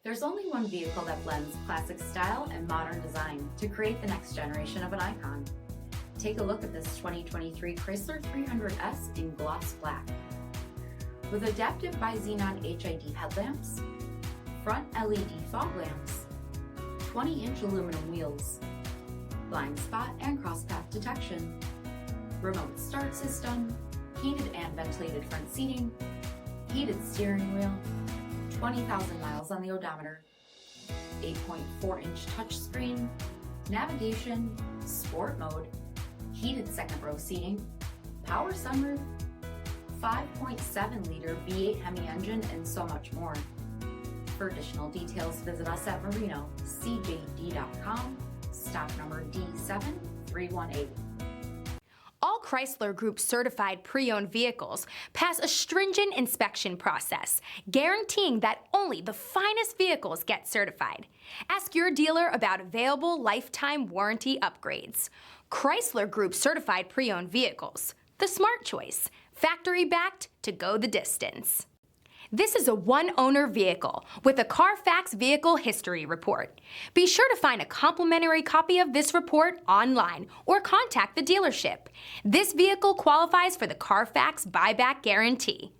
There's only one vehicle that blends classic style and modern design to create the next generation of an icon. Take a look at this 2023 Chrysler 300S in gloss black. With adaptive BI-XENON HID headlamps, front LED fog lamps, 20-inch aluminum wheels, blind spot and crosspath detection, remote start system, heated and ventilated front seating, heated steering wheel, 20,000 miles on the odometer, 8.4-inch touchscreen, navigation, sport mode, heated second row seating, power sunroof, 5.7-liter V8 HEMI engine, and so much more. For additional details, visit us at Marino, cjd.com, stock number D7318. All Chrysler Group certified pre-owned vehicles pass a stringent inspection process, guaranteeing that only the finest vehicles get certified. Ask your dealer about available lifetime warranty upgrades. Chrysler Group certified pre-owned vehicles, the smart choice, factory backed to go the distance. This is a one-owner vehicle with a CARFAX vehicle history report. Be sure to find a complimentary copy of this report online or contact the dealership. This vehicle qualifies for the CARFAX buyback guarantee.